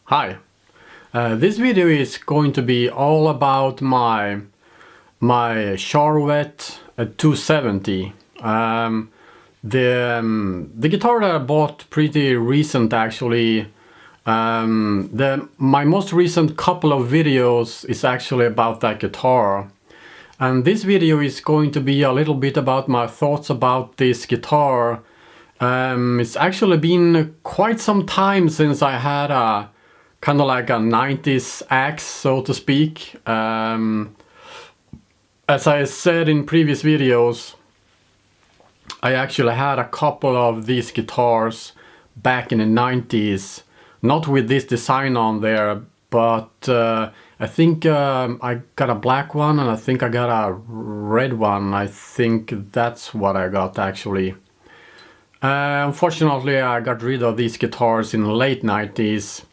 Hi. This video is going to be all about my Charvette 270. The guitar that I bought pretty recent actually. My most recent couple of videos is actually about that guitar. And this video is going to be a little bit about my thoughts about this guitar. It's actually been quite some time since I had a kind of like a 90s axe, so to speak. As I said in previous videos, I actually had a couple of these guitars back in the 90s, not with this design on there, but I think I got a black one and I think I got a red one. I think that's what I got actually. Unfortunately, I got rid of these guitars in the late 90s.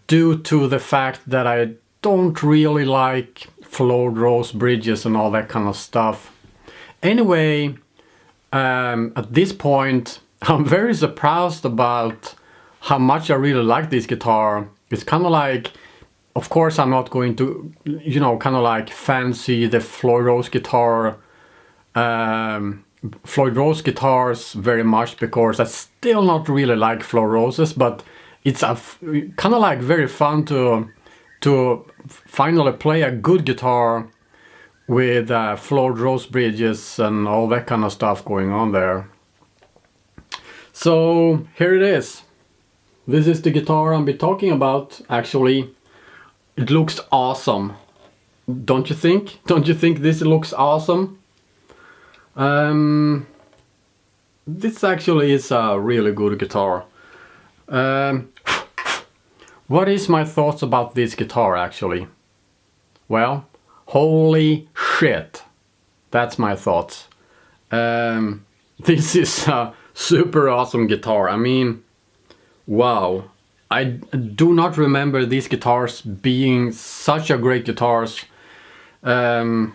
Due to the fact that I don't really like Floyd Rose bridges and all that kind of stuff. Anyway, at this point, I'm very surprised about how much I really like this guitar. It's kind of like, of course, I'm not going to, kind of like fancy the Floyd Rose guitar, Floyd Rose guitars very much, because I still not really like Floyd Roses, but it's kind of like very fun to finally play a good guitar with Floyd Rose bridges and all that kind of stuff going on there. So here it is. This is the guitar I'll be talking about. Actually, it looks awesome. Don't you think? Don't you think this looks awesome? This actually is a really good guitar. What is my thoughts about this guitar actually? Well, holy shit. That's my thoughts. This is a super awesome guitar. I mean, wow. I do not remember these guitars being such a great guitars. It's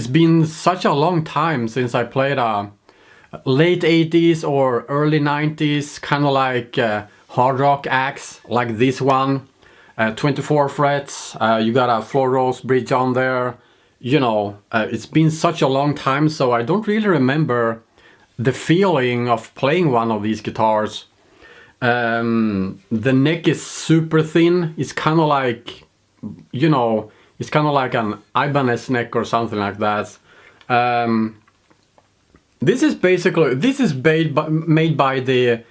been such a long time since I played a late 80s or early 90s kind of like hard rock axe like this one. 24 frets, you got a Floyd Rose bridge on there. It's been such a long time, so I don't really remember the feeling of playing one of these guitars. The neck is super thin. It's kind of like, it's kind of like an Ibanez neck or something like that. This is made by the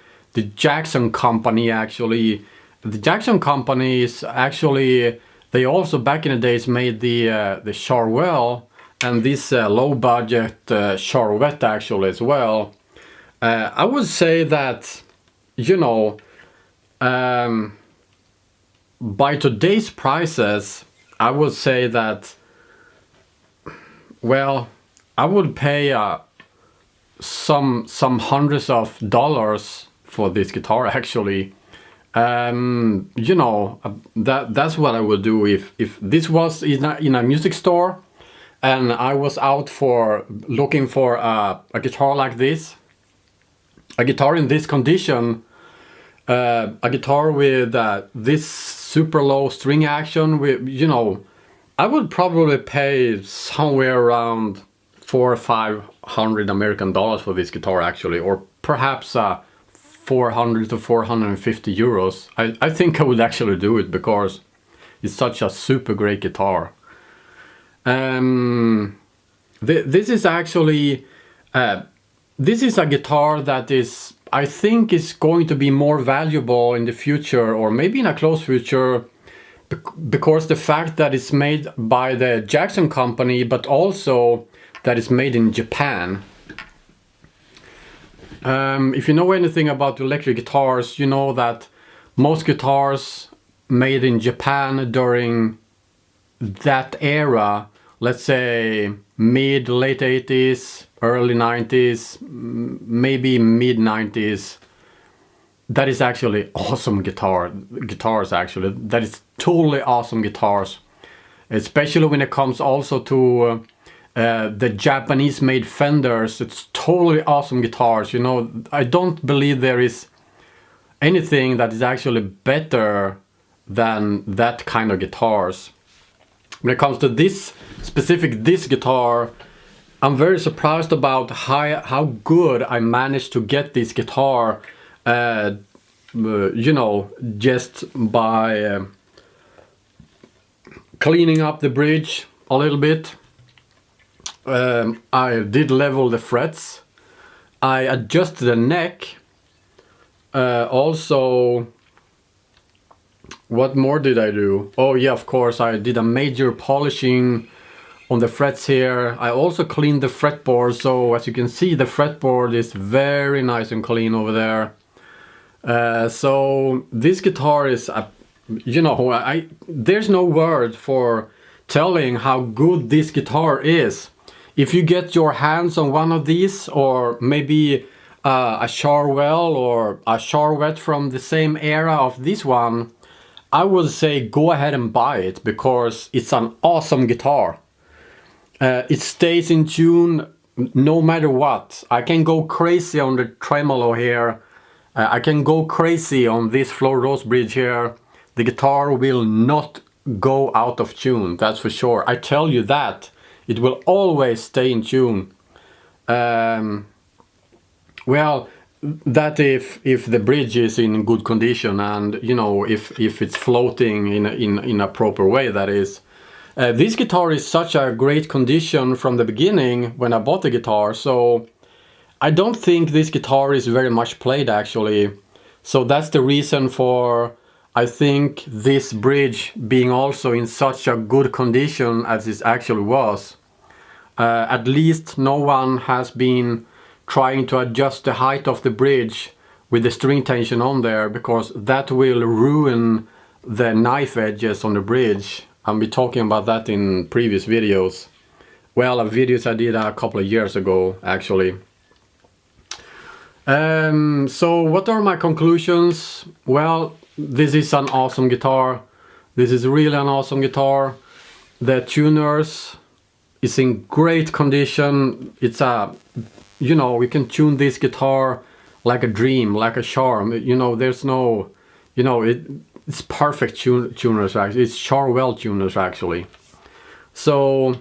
Jackson Company actually. The Jackson Company is actually, they also back in the days made the Charvel and this low budget Charvette actually as well. I would say that, by today's prices, I would say that, well, I would pay some hundreds of dollars for this guitar actually. That's what I would do if this was in a music store and I was out for looking for a guitar like this, a guitar in this condition, a guitar with this super low string action with, I would probably pay somewhere around $400 or $500 American dollars for this guitar actually, or perhaps 400 to 450 euros. I think I would actually do it because it's such a super great guitar. This is actually this is a guitar that is, I think, is going to be more valuable in the future, or maybe in a close future, because the fact that it's made by the Jackson Company, but also that it's made in Japan. If you know anything about electric guitars, you know that most guitars made in Japan during that era, let's say late 80s, early 90s, maybe mid 90s, that is actually awesome guitars actually. That is totally awesome guitars, especially when it comes also to the Japanese made Fenders. It's totally awesome guitars. I don't believe there is anything that is actually better than that kind of guitars. When it comes to this guitar, I'm very surprised about how good I managed to get this guitar, you know, just by cleaning up the bridge a little bit. I did level the frets. I adjusted the neck. Also, what more did I do? Oh yeah, of course, I did a major polishing on the frets here. I also cleaned the fretboard, so as you can see, the fretboard is very nice and clean over there. So this guitar is, you know, there's no word for telling how good this guitar is. If you get your hands on one of these, or maybe a Charvel or a Charvette from the same era of this one, I would say go ahead and buy it, because it's an awesome guitar. It stays in tune no matter what. I can go crazy on the tremolo here. I can go crazy on this Floyd Rose bridge here. The guitar will not go out of tune, that's for sure. I tell you that. It will always stay in tune. Well, that if the bridge is in good condition, and you know, if it's floating in a proper way, that is. This guitar is such a great condition from the beginning when I bought the guitar, so I don't think this guitar is very much played actually. So that's the reason for, I think, this bridge being also in such a good condition as it actually was. At least no one has been trying to adjust the height of the bridge with the string tension on there, because that will ruin the knife edges on the bridge. I'll be talking about that in previous videos. Well, videos I did a couple of years ago actually. So what are my conclusions? Well, this is an awesome guitar. This is really an awesome guitar. The tuners is in great condition. It's a, you know, we can tune this guitar like a dream, like a charm. You know, there's no, you know, it's perfect tuners actually. It's Charvel tuners actually. So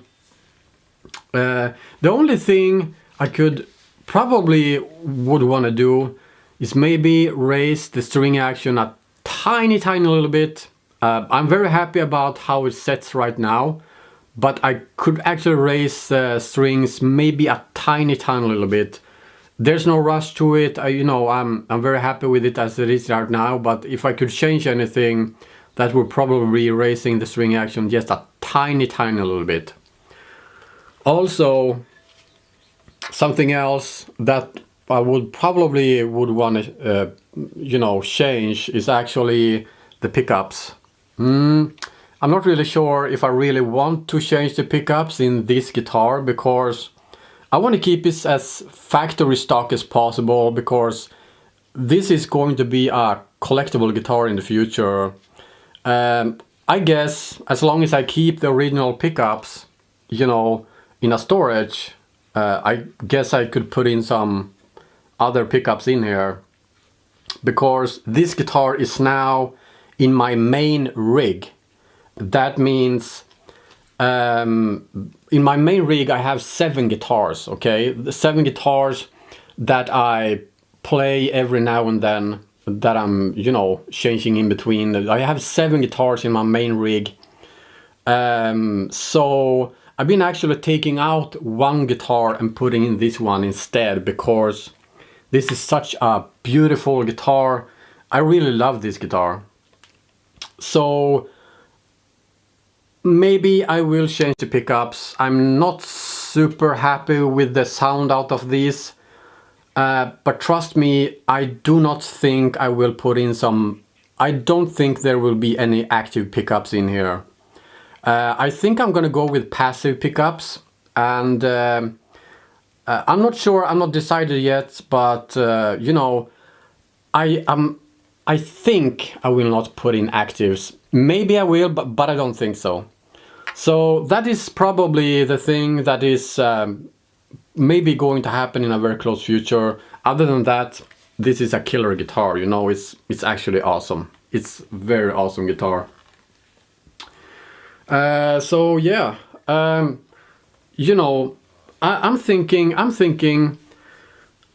the only thing I could probably would want to do is maybe raise the string action a tiny little bit. I'm very happy about how it sets right now, but I could actually raise the strings maybe a tiny little bit. There's no rush to it. You know, I'm very happy with it as it is right now, but if I could change anything, that would probably be raising the string action just a tiny little bit. Also, something else that I would probably want to, you know, change is actually the pickups. I'm not really sure if I really want to change the pickups in this guitar, because I want to keep it as factory stock as possible, because this is going to be a collectible guitar in the future. I guess as long as I keep the original pickups, you know, in a storage, I guess I could put in some other pickups in here, because this guitar is now in my main rig. That means in my main rig I have 7 guitars, okay? The 7 guitars that I play every now and then, that I'm, you know, changing in between. I have 7 guitars in my main rig. So I've been actually taking out one guitar and putting in this one instead, because this is such a beautiful guitar. I really love this guitar. So maybe I will change the pickups. I'm not super happy with the sound out of these, but trust me, I do not think I will put in some. I don't think there will be any active pickups in here. I think I'm gonna go with passive pickups, and I'm not sure, I'm not decided yet, but you know, I think I will not put in actives. Maybe I will, but I don't think so. So that is probably the thing that is maybe going to happen in a very close future. Other than that, this is a killer guitar, you know. It's actually awesome. It's very awesome guitar. So yeah, you know, I'm thinking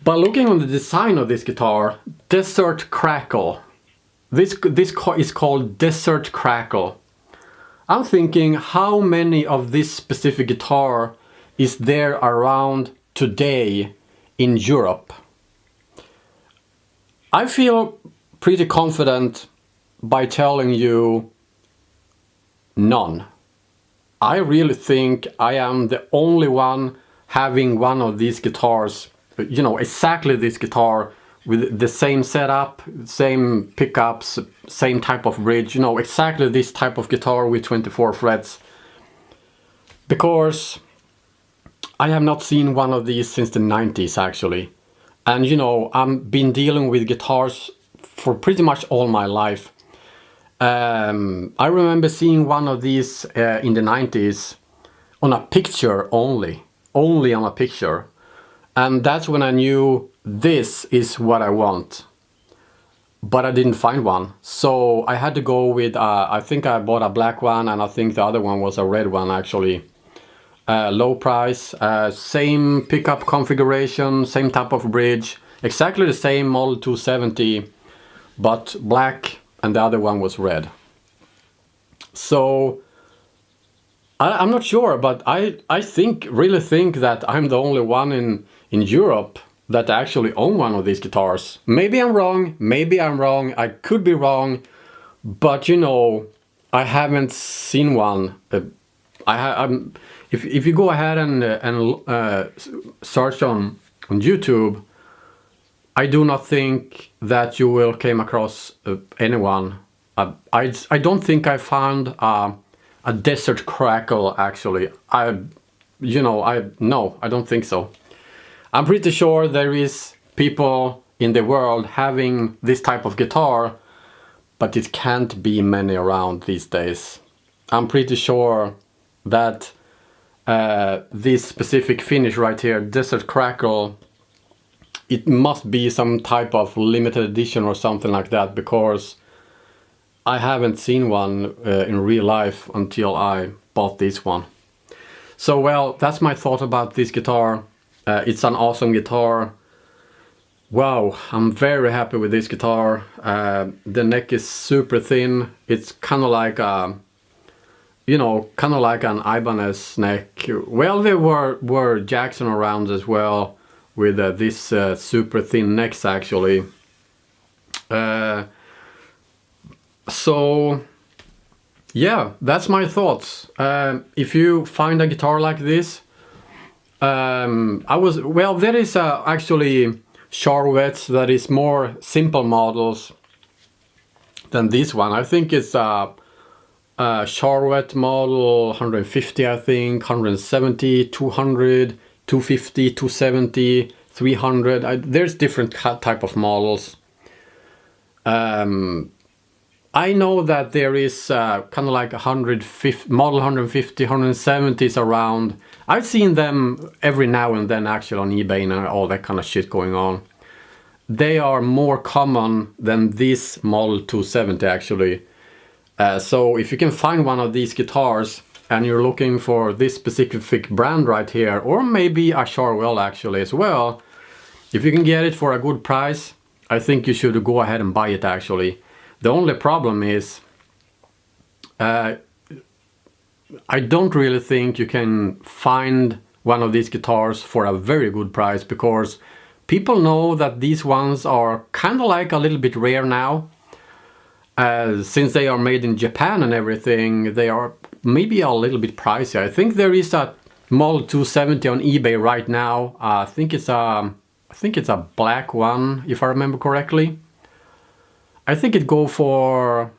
by looking on the design of this guitar, Desert Crackle. This is called Desert Crackle. I'm thinking, how many of this specific guitar is there around today in Europe? I feel pretty confident by telling you none. I really think I am the only one having one of these guitars, you know, exactly this guitar with the same setup, same pickups, same type of bridge, you know, exactly this type of guitar with 24 frets. Because I have not seen one of these since the 90s actually. And you know, I've been dealing with guitars for pretty much all my life. I remember seeing one of these in the 90s on a picture only on a picture. And that's when I knew this is what I want. But I didn't find one. So I had to go with, I think I bought a black one, and I think the other one was a red one actually. Low price, same pickup configuration, same type of bridge, exactly the same Model 270, but black, and the other one was red. So I'm not sure, but I really think that I'm the only one in Europe that actually own one of these guitars. Maybe I'm wrong, I could be wrong, but you know, I haven't seen one. If you go ahead and search on YouTube, I do not think that you will come across anyone. I don't think I found a Desert Crackle actually. No, I don't think so. I'm pretty sure there is people in the world having this type of guitar, but it can't be many around these days. I'm pretty sure that this specific finish right here, Desert Crackle, it must be some type of limited edition or something like that, because I haven't seen one in real life until I bought this one. So well, that's my thought about this guitar. It's an awesome guitar. Wow, I'm very happy with this guitar. The neck is super thin. It's kind of like a, you know, kind of like an Ibanez neck. Well, there were Jackson around as well with this super thin necks actually. So yeah, that's my thoughts. If you find a guitar like this, there is actually Charvettes that is more simple models than this one. I think it's Charvette model 150, I think, 170, 200, 250, 270, 300. There's different type of models. I know that there is kind of like 150, model 150, 170s around. I've seen them every now and then actually on eBay and all that kind of shit going on. They are more common than this Model 270 actually. So if you can find one of these guitars and you're looking for this specific brand right here, or maybe a Charvel actually as well, if you can get it for a good price, I think you should go ahead and buy it actually. The only problem is I don't really think you can find one of these guitars for a very good price, because people know that these ones are kind of like a little bit rare now. Since they are made in Japan and everything, they are maybe a little bit pricey. I think there is a Model 270 on eBay right now. I think it's a black one, if I remember correctly. I think it go for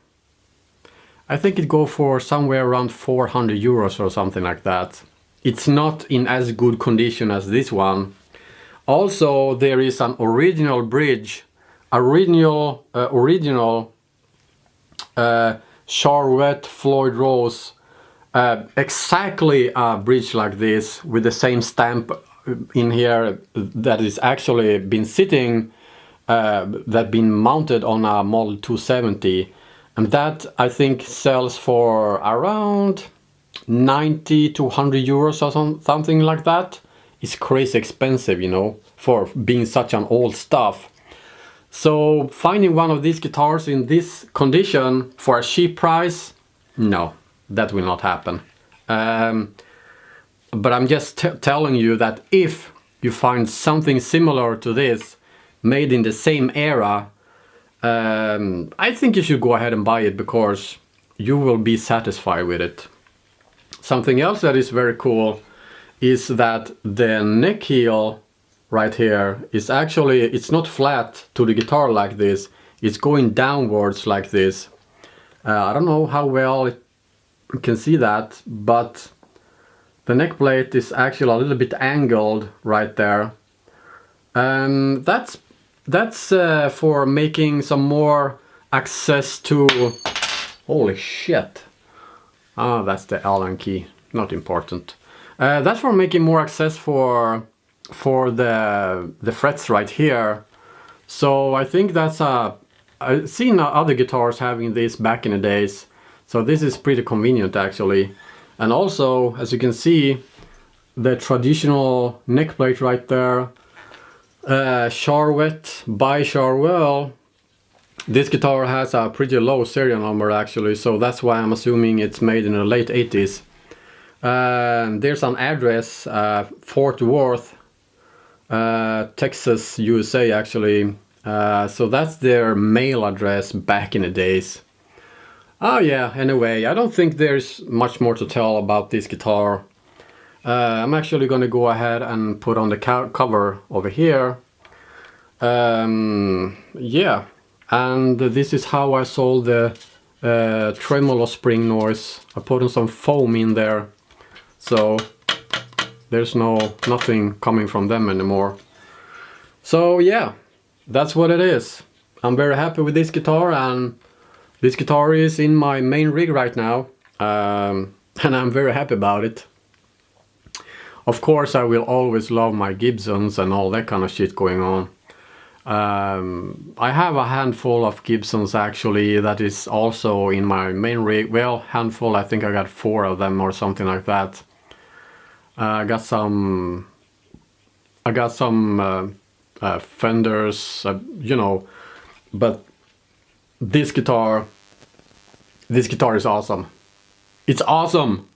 somewhere around 400 euros or something like that. It's not in as good condition as this one. Also, there is an original bridge, original Charvette Floyd Rose, exactly a bridge like this with the same stamp in here that is actually been sitting that been mounted on a Model 270, and that I think sells for around 90 to 100 euros or something like that. It's crazy expensive, you know, for being such an old stuff. So finding one of these guitars in this condition for a cheap price, no, that will not happen. But I'm just telling you that if you find something similar to this, made in the same era, I think you should go ahead and buy it, because you will be satisfied with it. Something else that is very cool is that the neck heel right here is actually, it's not flat to the guitar like this, it's going downwards like this. I don't know how well you can see that, but the neck plate is actually a little bit angled right there. That's for making some more access to... Holy shit! Ah, that's the Allen key, not important. That's for making more access for the frets right here. So I think that's I've seen other guitars having this back in the days. So this is pretty convenient actually. And also, as you can see, the traditional neck plate right there. Charvette by Charvel. This guitar has a pretty low serial number actually, so that's why I'm assuming it's made in the late 80s. There's an address, Fort Worth, Texas, USA actually. So that's their mail address back in the days. Oh yeah, anyway, I don't think there's much more to tell about this guitar. I'm actually gonna go ahead and put on the cover over here. Yeah, and this is how I solved the tremolo spring noise. I put in some foam in there, so there's nothing coming from them anymore. So yeah, that's what it is. I'm very happy with this guitar, and this guitar is in my main rig right now, and I'm very happy about it. Of course, I will always love my Gibsons and all that kind of shit going on. I have a handful of Gibsons actually that is also in my main rig. Well, handful, I think I got 4 of them or something like that. I got some Fenders, you know, but this guitar is awesome. It's awesome!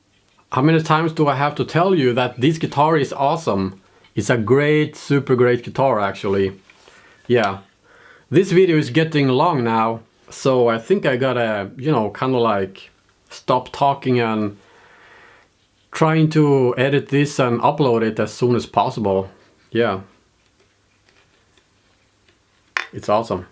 How many times do I have to tell you that this guitar is awesome? It's a great, super great guitar actually. Yeah, this video is getting long now, so I think I gotta, you know, kind of like stop talking and trying to edit this and upload it as soon as possible. Yeah, it's awesome.